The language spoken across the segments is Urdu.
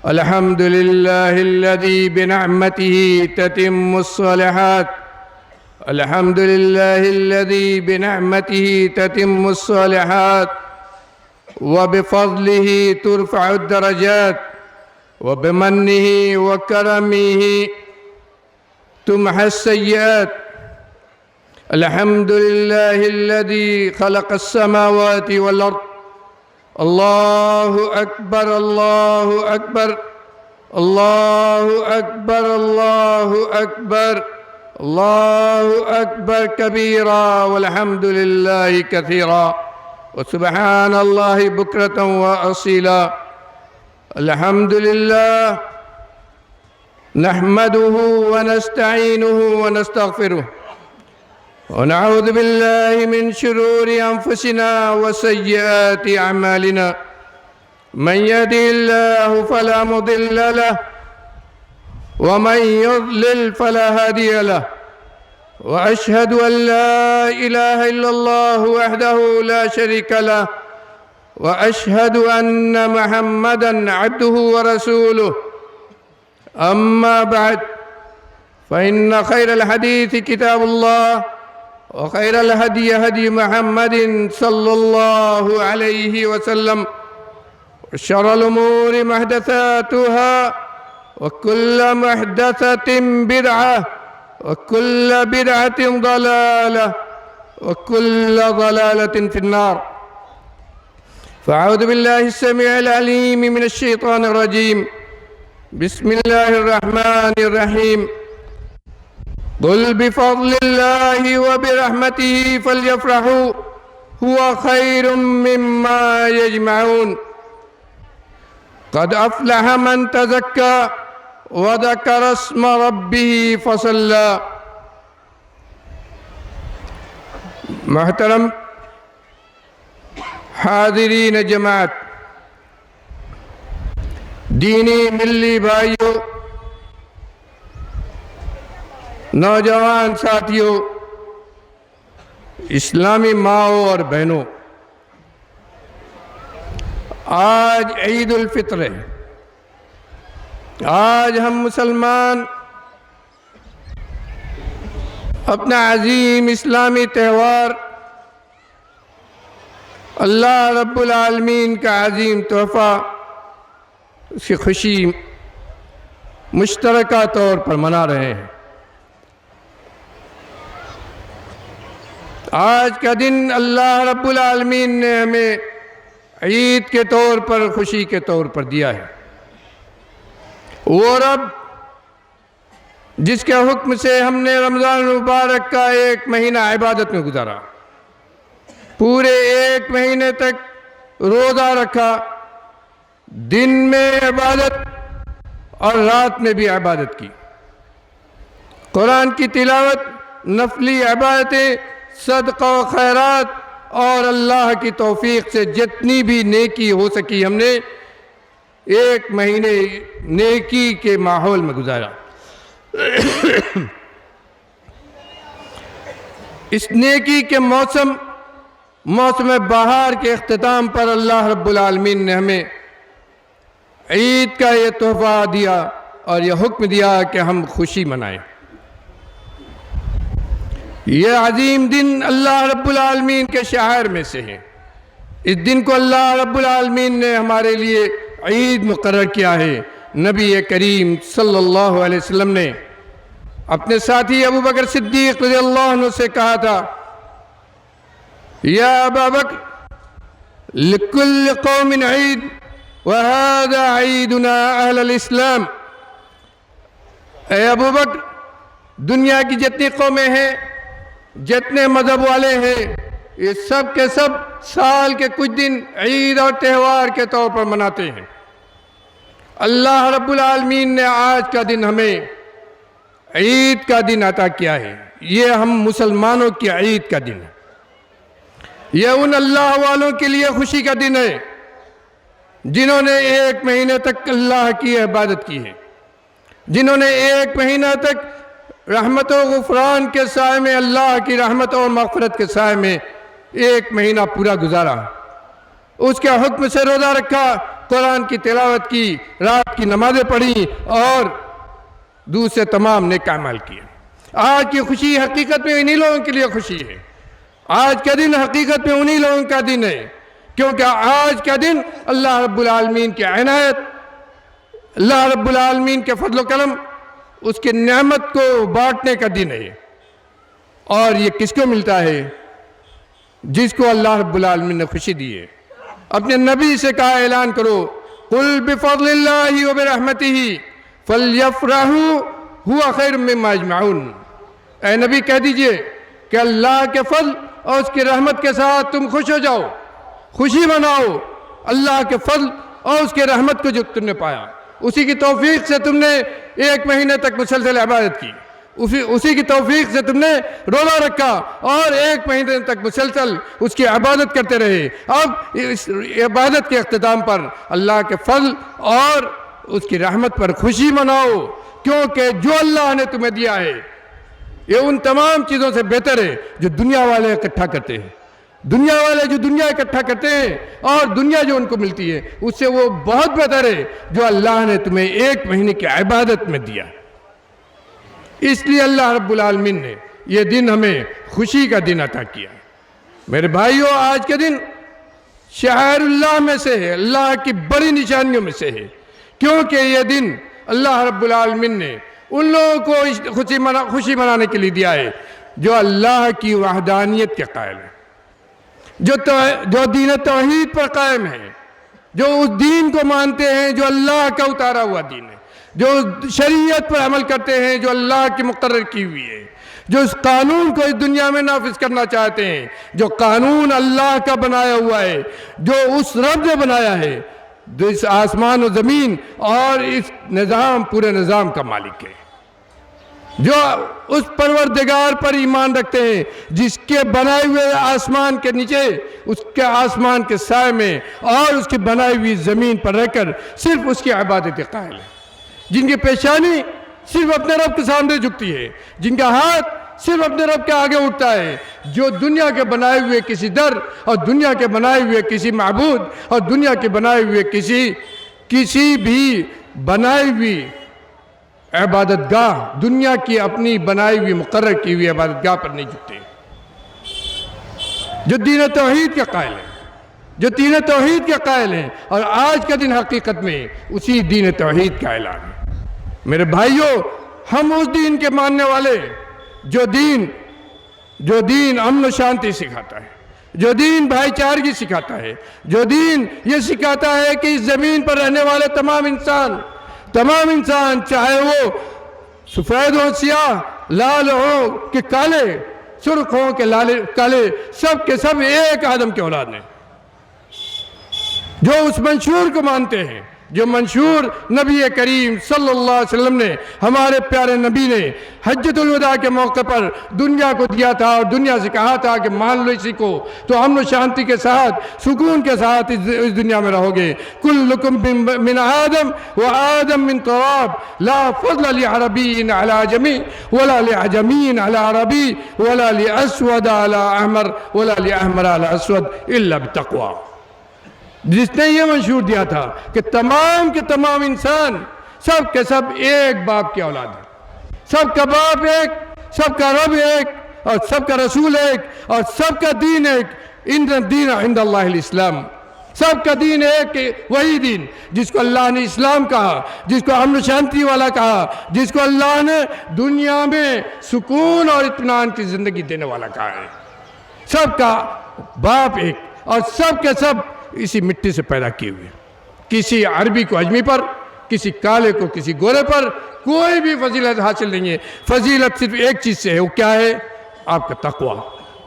الحمد لله الذي بنعمته تتم الصالحات. الحمد لله الذي بنعمته تتم الصالحات، وبفضله ترفع الدرجات، وبمنه وكرمه تمحى السيئات. الحمد لله الذي خلق السماوات والأرض. الله أكبر الله أكبر الله أكبر الله أكبر الله أكبر كبيرا، والحمد لله كثيرا، وسبحان الله بكرة وأصيلا. الحمد لله نحمده ونستعينه ونستغفره، ونعوذ بالله من شرور أنفسنا وسيئات أعمالنا. من يهده الله فلا مضل له، ومن يضلل فلا هادي له. وأشهد أن لا إله إلا الله وحده لا شريك له، وأشهد أن محمدًا عبده ورسوله. أما بعد، فإن خير الحديث كتاب الله، وخير الهدي هدي محمد صلى الله عليه وسلم، وشر الأمور محدثاتها، وكل محدثة بدعة، وكل بدعة ضلالة، وكل ضلالة في النار. فأعوذ بالله السميع العليم من الشيطان الرجيم. بسم الله الرحمن الرحيم. قل بفضل الله وبرحمته فليفرحوا هو خير مما يجمعون. قد أفلح من تزكى وذكر اسم ربه فصلى. محترم حاضرین جماعت، دینی ملی بھائیوں، نوجوان ساتھیوں، اسلامی ماؤں اور بہنوں، آج عید الفطر ہے۔ آج ہم مسلمان اپنا عظیم اسلامی تہوار، اللہ رب العالمین کا عظیم تحفہ، اس کی خوشی مشترکہ طور پر منا رہے ہیں۔ آج کا دن اللہ رب العالمین نے ہمیں عید کے طور پر، خوشی کے طور پر دیا ہے۔ وہ رب جس کے حکم سے ہم نے رمضان المبارک کا ایک مہینہ عبادت میں گزارا، پورے ایک مہینے تک روزہ رکھا، دن میں عبادت اور رات میں بھی عبادت کی، قرآن کی تلاوت، نفلی عبادتیں، صدقہ و خیرات، اور اللہ کی توفیق سے جتنی بھی نیکی ہو سکی ہم نے ایک مہینے نیکی کے ماحول میں گزارا۔ اس نیکی کے موسم بہار کے اختتام پر اللہ رب العالمین نے ہمیں عید کا یہ تحفہ دیا اور یہ حکم دیا کہ ہم خوشی منائیں۔ یہ عظیم دن اللہ رب العالمین کے شعائر میں سے ہے۔ اس دن کو اللہ رب العالمین نے ہمارے لیے عید مقرر کیا ہے۔ نبی کریم صلی اللہ علیہ وسلم نے اپنے ساتھی ابو بکر صدیق رضی اللہ عنہ سے کہا تھا، یا ابا بکر لکل قوم عید وہذا عیدنا اہل الاسلام۔ اے ابو بکر، دنیا کی جتنی قومیں ہیں، جتنے مذہب والے ہیں، یہ سب کے سب سال کے کچھ دن عید اور تہوار کے طور پر مناتے ہیں۔ اللہ رب العالمین نے آج کا دن ہمیں عید کا دن عطا کیا ہے۔ یہ ہم مسلمانوں کی عید کا دن ہے۔ یہ ان اللہ والوں کے لیے خوشی کا دن ہے جنہوں نے ایک مہینے تک اللہ کی عبادت کی ہے، جنہوں نے ایک مہینہ تک رحمت و غفران کے سائے میں، اللہ کی رحمت اور مغفرت کے سائے میں ایک مہینہ پورا گزارا، اس کے حکم سے روزہ رکھا، قرآن کی تلاوت کی، رات کی نمازیں پڑھی اور دوسرے تمام نیک اعمال کیے۔ آج کی خوشی حقیقت میں انہی لوگوں کے لیے خوشی ہے۔ آج کا دن حقیقت میں انہی لوگوں کا دن ہے، کیونکہ آج کا دن اللہ رب العالمین کی عنایت، اللہ رب العالمین کے فضل و کرم، اس کی نعمت کو بانٹنے کا دن ہے۔ اور یہ کس کو ملتا ہے؟ جس کو اللہ رب العالمین نے خوشی دی ہے۔ اپنے نبی سے کہا، اعلان کرو، قل بفضل اللہ وبرحمتہ فلیفرحوا ہوا خیر مما یجمعون۔ اے نبی کہہ دیجئے کہ اللہ کے فضل اور اس کی رحمت کے ساتھ تم خوش ہو جاؤ، خوشی مناؤ اللہ کے فضل اور اس کی رحمت کو جو تم نے پایا، اسی کی توفیق سے تم نے 1 مہینے تک مسلسل عبادت کی، اسی کی توفیق سے تم نے روزہ رکھا اور 1 مہینے تک مسلسل اس کی عبادت کرتے رہے۔ اب اس عبادت کے اختتام پر اللہ کے فضل اور اس کی رحمت پر خوشی مناؤ، کیونکہ جو اللہ نے تمہیں دیا ہے یہ ان تمام چیزوں سے بہتر ہے جو دنیا والے اکٹھا کرتے ہیں۔ دنیا والے جو دنیا اکٹھا کرتے ہیں اور دنیا جو ان کو ملتی ہے، اس سے وہ بہت بہتر ہے جو اللہ نے تمہیں 1 مہینے کی عبادت میں دیا۔ اس لیے اللہ رب العالمین نے یہ دن ہمیں خوشی کا دن عطا کیا۔ میرے بھائیوں، آج کے دن شعائر اللہ میں سے ہے، اللہ کی بڑی نشانیوں میں سے ہے، کیونکہ یہ دن اللہ رب العالمین نے ان لوگوں کو خوشی منانے کے لیے دیا ہے جو اللہ کی وحدانیت کے قائل ہیں، جو دین توحید پر قائم ہیں، جو اس دین کو مانتے ہیں جو اللہ کا اتارا ہوا دین ہے، جو شریعت پر عمل کرتے ہیں جو اللہ کی مقرر کی ہوئی ہے، جو اس قانون کو اس دنیا میں نافذ کرنا چاہتے ہیں، جو قانون اللہ کا بنایا ہوا ہے، جو اس رب نے بنایا ہے، جو اس آسمان و زمین اور اس نظام، پورے نظام کا مالک ہے، جو اس پروردگار پر ایمان رکھتے ہیں جس کے بنائے ہوئے آسمان کے نیچے، اس کے آسمان کے سائے میں اور اس کی بنائی ہوئی زمین پر رہ کر صرف اس کی عبادت قائل ہے، جن کی پیشانی صرف اپنے رب کے سامنے جھکتی ہے، جن کا ہاتھ صرف اپنے رب کے آگے اٹھتا ہے، جو دنیا کے بنائے ہوئے کسی در اور دنیا کے بنائے ہوئے کسی معبود اور دنیا کے بنائے ہوئے کسی بھی بنائی ہوئی عبادت گاہ، دنیا کی اپنی بنائی ہوئی مقرر کی ہوئی عبادت گاہ پر نہیں جھکتے، جو دین توحید کے قائل ہیں، جو دین توحید کے قائل ہیں۔ اور آج کا دن حقیقت میں اسی دین توحید کا اعلان ہے۔ میرے بھائیوں، ہم اس دین کے ماننے والے جو دین امن و شانتی سکھاتا ہے، جو دین بھائی چارگی سکھاتا ہے، جو دین یہ سکھاتا ہے کہ اس زمین پر رہنے والے تمام انسان چاہے وہ سفید ہو سیاہ، لال ہو کہ کالے، سرخ ہو کہ کالے، سب کے سب ایک آدم کے اولاد ہیں، جو اس منشور کو مانتے ہیں، جو منشور نبی کریم صلی اللہ علیہ وسلم نے، ہمارے پیارے نبی نے حجۃ الوداع کے موقع پر دنیا کو دیا تھا اور دنیا سے کہا تھا کہ مان لو اسی کو تو امن و شانتی کے ساتھ، سکون کے ساتھ اس دنیا میں رہو گے۔ کلکم من آدم وآدم من تراب لا فضل لعربی علی عجمی ولا لعجمی علی عربی ولا لاسود علی احمر ولا لاحمر علی اسود الا بالتقوی۔ جس نے یہ منشور دیا تھا کہ تمام کے تمام انسان سب کے سب ایک باپ کی اولاد ہیں، سب کا باپ ایک، سب کا رب ایک اور سب کا رسول ایک اور سب کا دین ایک، ان الدین عند اللہ الاسلام، سب کا دین ایک، وہی دین جس کو اللہ نے اسلام کہا، جس کو امن و شانتی والا کہا، جس کو اللہ نے دنیا میں سکون اور اطمینان کی زندگی دینے والا کہا ہے۔ سب کا باپ ایک اور سب کے سب اسی مٹی سے پیدا کیے ہوئے، کسی عربی کو اجمی پر، کسی کالے کو کسی گورے پر کوئی بھی فضیلت حاصل نہیں ہے۔ فضیلت صرف ایک چیز سے ہے، وہ کیا ہے؟ آپ کا تقوی،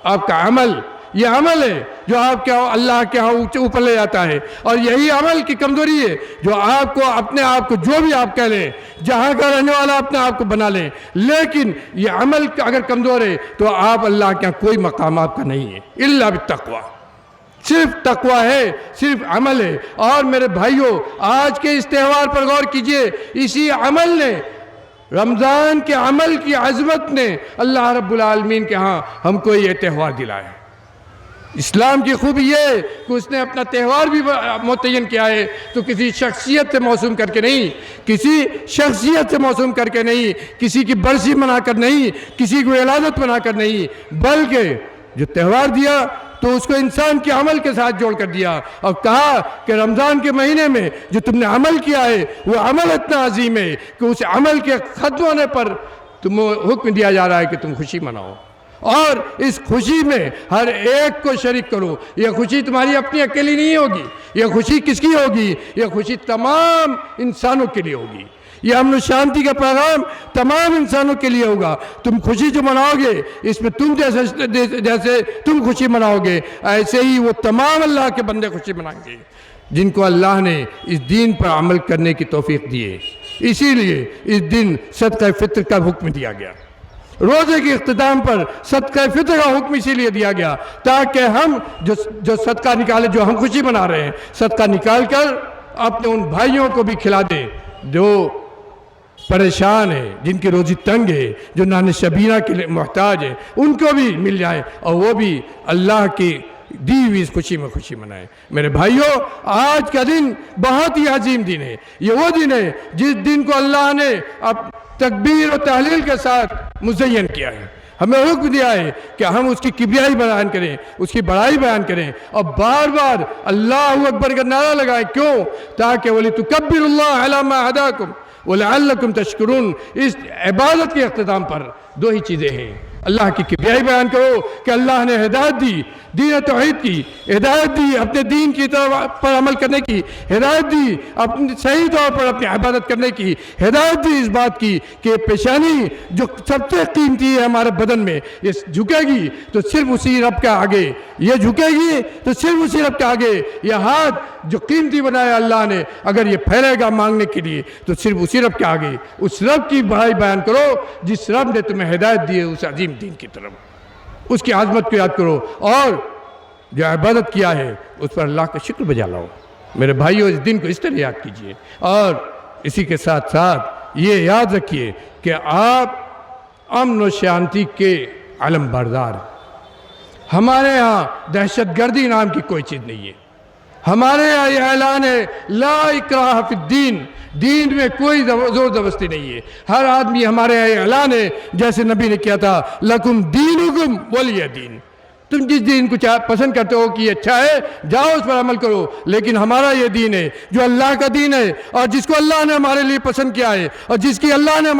آپ کا عمل۔ یہ عمل ہے جو آپ کے اللہ کے ہاں اوپر لے جاتا ہے، اور یہی عمل کی کمزوری ہے جو آپ کو اپنے آپ کو جو بھی آپ کہہ لیں، جہاں کا رہنے والا اپنے آپ کو بنا لیں، لیکن یہ عمل اگر کمزور ہے تو آپ اللہ کے ہاں کوئی مقام آپ کا نہیں ہے الا بالتقوی۔ صرف تقوی ہے، صرف عمل ہے۔ اور میرے بھائیوں، آج کے اس تہوار پر غور کیجئے، اسی عمل نے، رمضان کے عمل کی عظمت نے اللہ رب العالمین کے ہاں ہم کو یہ تہوار دلایا ہے۔ اسلام کی خوبی یہ ہے کہ اس نے اپنا تہوار بھی متعین کیا ہے تو کسی شخصیت سے موسوم کر کے نہیں، کسی شخصیت سے موسوم کر کے نہیں، کسی کی برسی منا کر نہیں، کسی کو ولادت بنا کر نہیں، بلکہ جو تہوار دیا تو اس کو انسان کے عمل کے ساتھ جوڑ کر دیا اور کہا کہ رمضان کے مہینے میں جو تم نے عمل کیا ہے وہ عمل اتنا عظیم ہے کہ اس عمل کے ختم ہونے پر تمہیں حکم دیا جا رہا ہے کہ تم خوشی مناؤ، اور اس خوشی میں ہر ایک کو شریک کرو۔ یہ خوشی تمہاری اپنی اکیلی نہیں ہوگی، یہ خوشی کس کی ہوگی؟ یہ خوشی تمام انسانوں کے لیے ہوگی۔ یہ امن و شانتی کا پیغام تمام انسانوں کے لیے ہوگا۔ تم خوشی جو مناؤ گے اس میں تم جیسے تم خوشی مناؤ گے ایسے ہی وہ تمام اللہ کے بندے خوشی منائیں گے جن کو اللہ نے اس دین پر عمل کرنے کی توفیق دی ہے۔ اسی لیے اس دن صدقہ فطر کا حکم دیا گیا۔ روزے کے اختتام پر صدقہ فطر کا حکم اسی لیے دیا گیا تاکہ ہم جو صدقہ نکالے، جو ہم خوشی منا رہے ہیں، صدقہ نکال کر اپنے ان بھائیوں کو بھی کھلا دیں جو پریشان ہے، جن کی روزی تنگ ہے، جو نان شبینہ کے لیے محتاج ہے، ان کو بھی مل جائے اور وہ بھی اللہ کی دی ہوئی اس خوشی میں خوشی منائے۔ میرے بھائیوں، آج کا دن بہت ہی عظیم دن ہے۔ یہ وہ دن ہے جس دن کو اللہ نے اب تکبیر و تحلیل کے ساتھ مزین کیا ہے۔ ہمیں حکم دیا ہے کہ ہم اس کی کبریائی بیان کریں، اس کی بڑائی بیان کریں اور بار بار اللہ اکبر کا نعرہ لگائیں۔ کیوں؟ تاکہ وَلِتُكَبِّرُوا اللَّهَ عَلَى مَا هَدَاكُمْ وَلَعَلَّكُمْ تَشْكُرُونَ۔ اس عبادت کے اختتام پر دو ہی چیزیں ہیں، اللہ کی کبریائی بیان کرو کہ اللہ نے ہدایت دی، دین توحید کی ہدایت دی، اپنے دین کی طرف پر عمل کرنے کی ہدایت دی، اپنے صحیح طور پر اپنی عبادت کرنے کی ہدایت دی، اس بات کی کہ پیشانی جو سب سے قیمتی ہے ہمارے بدن میں یہ جھکے گی تو صرف اسی رب کے آگے، یہ جھکے گی تو صرف اسی رب کے آگے، یہ ہاتھ جو قیمتی بنایا اللہ نے اگر یہ پھیلے گا مانگنے کے لیے تو صرف اسی رب کے آگے۔ اس رب کی بڑائی بیان کرو جس رب نے تمہیں ہدایت دی ہے اس عظیم دین کی طرف، اس کی عظمت کو یاد کرو اور جو عبادت کیا ہے اس پر اللہ کا شکر بجا لاؤ۔ میرے بھائیوں، اس دن کو اس طرح یاد کیجئے اور اسی کے ساتھ ساتھ یہ یاد رکھیے کہ آپ امن و شانتی کے علم بردار ہیں۔ ہمارے ہاں دہشت گردی نام کی کوئی چیز نہیں ہے۔ ہمارے یہاں یہ اعلان ہے لا اکراہ فی الدین، دین میں کوئی زور زبردستی نہیں ہے۔ ہر آدمی ہمارے یہاں یہ اعلان ہے جیسے نبی نے کیا تھا لکم دینکم ولی دین، تم جس دین کو پسند کرتے ہو کہ یہ اچھا ہے جاؤ اس پر عمل کرو، لیکن ہمارا یہ دین ہے جو اللہ کا دین ہے اور جس کو اللہ نے ہمارے لیے پسند کیا ہے اور جس کی اللہ نے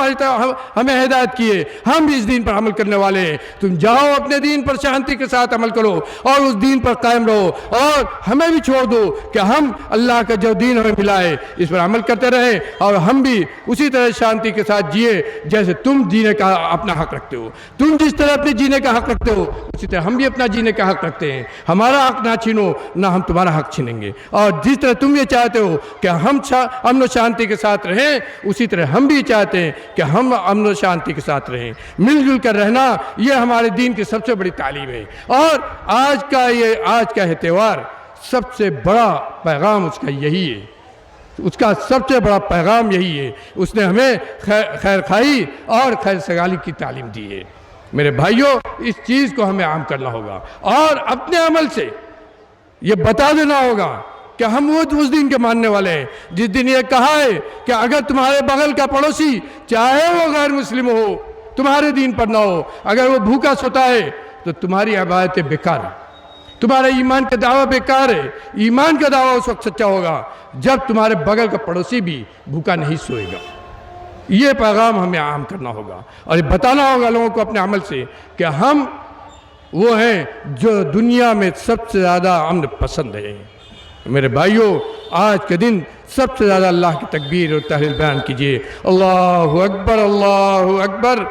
ہمیں ہدایت کی ہے، ہم بھی اس دین پر عمل کرنے والے ہیں۔ تم جاؤ اپنے دین پر شانتی کے ساتھ عمل کرو اور اس دین پر قائم رہو اور ہمیں بھی چھوڑ دو کہ ہم اللہ کا جو دین ہمیں ملا ہے اس پر عمل کرتے رہیں اور ہم بھی اسی طرح شانتی کے ساتھ جیے جیسے تم جینے کا اپنا حق رکھتے ہو۔ تم جس طرح اپنے جینے کا حق رکھتے ہو اسی طرح ہم بھی اپنا جینے کا حق رکھتے ہیں۔ ہمارا حق نہ چھینو نہ ہم تمہارا حق چھینیں گے، اور جس طرح تم یہ چاہتے ہو کہ ہم امن و شانتی کے ساتھ رہیں اسی طرح ہم بھی چاہتے ہیں کہ ہم امن و شانتی کے ساتھ رہیں۔ مل جل کر رہنا یہ ہمارے دین کی سب سے بڑی تعلیم ہے، اور آج کا یہ تہوار سب سے بڑا پیغام اس کا یہی ہے، اس کا سب سے بڑا پیغام یہی ہے۔ اس نے ہمیں خیر خواہی اور خیر سگالی کی تعلیم دی ہے۔ میرے بھائیوں، اس چیز کو ہمیں عام کرنا ہوگا اور اپنے عمل سے یہ بتا دینا ہوگا کہ ہم وہ اس دن کے ماننے والے ہیں جس دن یہ کہا ہے کہ اگر تمہارے بغل کا پڑوسی چاہے وہ غیر مسلم ہو، تمہارے دین پر نہ ہو، اگر وہ بھوکا سوتا ہے تو تمہاری عبادتیں بیکار ہیں، تمہارا ایمان کا دعویٰ بیکار ہے۔ ایمان کا دعویٰ اس وقت سچا ہوگا جب تمہارے بغل کا پڑوسی بھی بھوکا نہیں سوئے گا۔ یہ پیغام ہمیں عام کرنا ہوگا اور یہ بتانا ہوگا لوگوں کو اپنے عمل سے کہ ہم وہ ہیں جو دنیا میں سب سے زیادہ امن پسند ہیں۔ میرے بھائیوں، آج کے دن سب سے زیادہ اللہ کی تکبیر اور تحلیل بیان کیجئے۔ اللہ اکبر، اللہ اکبر،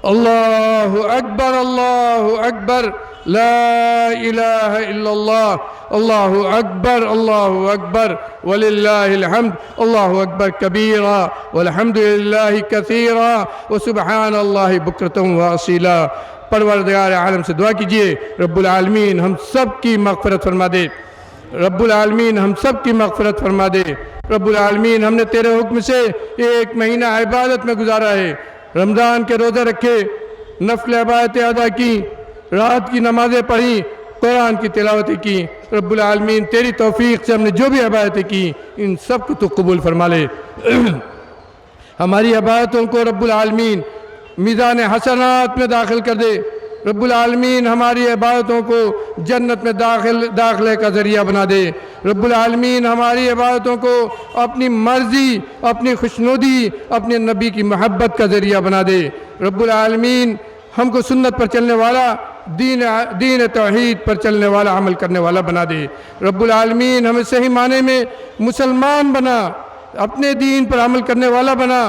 اللہ اکبر، اللہ اکبر، لا الہ الا اللہ، اللہ اکبر، اللہ اکبر وللہ الحمد، اللہ اکبر کبیرا والحمد للہ کثیرا وسبحان اللہ بکرۃ واصیلا۔ پروردگار عالم سے دعا کیجئے رب العالمین ہم سب کی مغفرت فرما دے، رب العالمین ہم سب کی مغفرت فرما دے۔ رب العالمین ہم نے تیرے حکم سے ایک مہینہ عبادت میں گزارا ہے، رمضان کے روزے رکھے، نفل عبادتیں ادا کی، رات کی نمازیں پڑھی، قرآن کی تلاوتیں کی، رب العالمین تیری توفیق سے ہم نے جو بھی عبادتیں کی ان سب کو تو قبول فرما لے۔ ہماری عبادتوں کو رب العالمین میزان حسنات میں داخل کر دے۔ رب العالمین ہماری عبادتوں کو جنت میں داخلے کا ذریعہ بنا دے۔ رب العالمین ہماری عبادتوں کو اپنی مرضی، اپنی خوشنودی، اپنے نبی کی محبت کا ذریعہ بنا دے۔ رب العالمین ہم کو سنت پر چلنے والا، دین توحید پر چلنے والا، عمل کرنے والا بنا دے۔ رب العالمین ہمیں صحیح معنی میں مسلمان بنا، اپنے دین پر عمل کرنے والا بنا،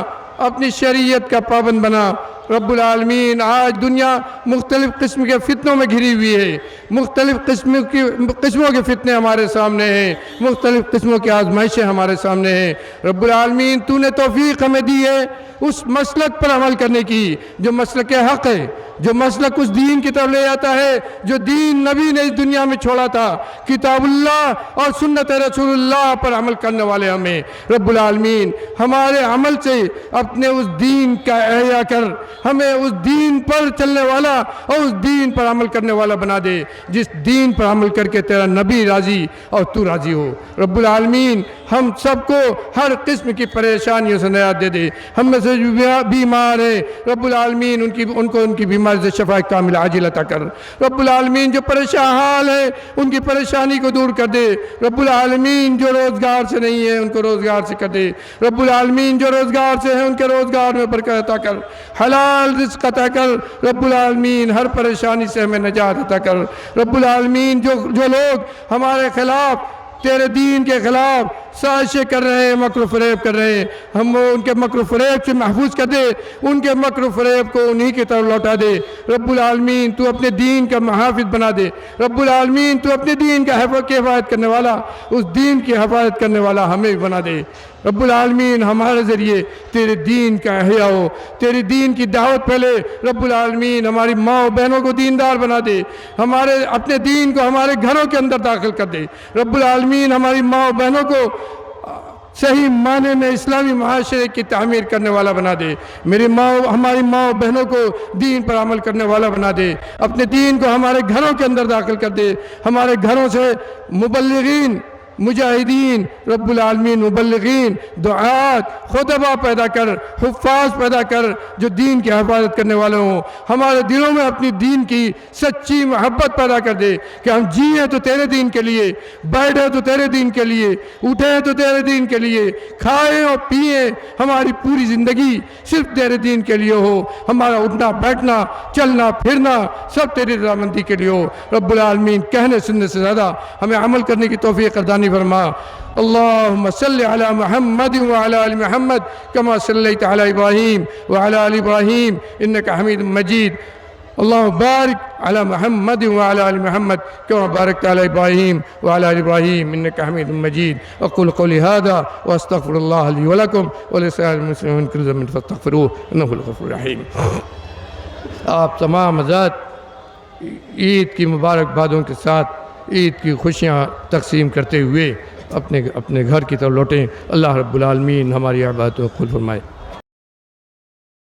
اپنی شریعت کا پابند بنا۔ رب العالمین آج دنیا مختلف قسم کے فتنوں میں گھری ہوئی ہے، مختلف قسموں کے فتنے ہمارے سامنے ہیں، مختلف قسموں کی آزمائشیں ہمارے سامنے ہیں۔ رب العالمین تو نے توفیق ہمیں دی ہے اس مسلک پر عمل کرنے کی جو مسلک حق ہے، جو مسلک اس دین کی طرف لے جاتا ہے جو دین نبی نے اس دنیا میں چھوڑا تھا، کتاب اللہ اور سنت رسول اللہ پر عمل کرنے والے ہمیں رب العالمین ہمارے عمل سے اپنے اس دین کا احیاء کر، ہمیں اس دین پر چلنے والا اور اس دین پر عمل کرنے والا بنا دے جس دین پر عمل کر کے تیرا نبی راضی اور تو راضی ہو۔ رب العالمین ہم سب کو ہر قسم کی پریشانیوں سے نجات دے دے۔ ہم میں سے جو بیمار ہیں رب العالمین ان کی بیماری سے شفا کامل عاجل عطا کر۔ رب العالمین جو پریشان حال ہے ان کی پریشانی کو دور کر دے۔ رب العالمین جو روزگار سے نہیں ہے ان کو روزگار سے کر دے۔ رب العالمین جو روزگار سے ہیں ان کے روزگار میں برکت عطا کر، حلال رزق عطا کر۔ رب العالمین ہر پریشانی سے ہمیں نجات عطا کر۔ رب العالمین جو لوگ ہمارے خلاف، تیرے دین کے خلاف سازشیں کر رہے ہیں، مکر و فریب کر رہے ہیں، ہم ان کے مکر و فریب سے محفوظ کر دے، ان کے مکر و فریب کو انہی کی طرف لوٹا دے۔ رب العالمین تو اپنے دین کا محافظ بنا دے۔ رب العالمین تو اپنے دین کا حفاظت کرنے والا، اس دین کی حفاظت کرنے والا ہمیں بھی بنا دے۔ رب العالمین ہمارے ذریعے تیرے دین کا احیاء ہو، تیرے دین کی دعوت پھیلے۔ رب العالمین ہماری ماں و بہنوں کو دیندار بنا دے، ہمارے اپنے دین کو ہمارے گھروں کے اندر داخل کر دے۔ رب العالمین ہماری ماں و بہنوں کو صحیح معنی میں اسلامی معاشرے کی تعمیر کرنے والا بنا دے۔ ہماری ماں و بہنوں کو دین پر عمل کرنے والا بنا دے، اپنے دین کو ہمارے گھروں کے اندر داخل کر دے۔ ہمارے گھروں سے مبلغین، مجاہدین، رب العالمین مبلغین، دعات، خطبہ پیدا کر، حفاظ پیدا کر جو دین کی حفاظت کرنے والے ہوں۔ ہمارے دلوں میں اپنی دین کی سچی محبت پیدا کر دے کہ ہم جیئیں تو تیرے دین کے لیے، بیٹھیں تو تیرے دین کے لیے، اٹھیں تو تیرے دین کے لیے، کھائیں اور پئیں، ہماری پوری زندگی صرف تیرے دین کے لیے ہو۔ ہمارا اٹھنا بیٹھنا چلنا پھرنا سب تیری رضامندی کے لیے ہو۔ رب العالمین کہنے سننے سے زیادہ ہمیں عمل کرنے کی توفیق عطا فرما۔ اللهم صل على محمد وعلى آل محمد كما صليت على إبراهيم وعلى آل إبراهيم إنك حميد مجيد. اللهم بارك على محمد وعلى آل محمد كما باركت على إبراهيم وعلى آل إبراهيم إنك حميد مجيد. أقول قولي هذا وأستغفر الله لي ولكم ولسائر المسلمين من كل ذنب فاستغفروه إنه هو الغفور الرحيم. آپ تمام حضرات عید کی مبارکبادوں کے ساتھ عید کی خوشیاں تقسیم کرتے ہوئے اپنے گھر کی طرف لوٹیں۔ اللہ رب العالمین ہماری عبادتوں کو قبول فرمائے۔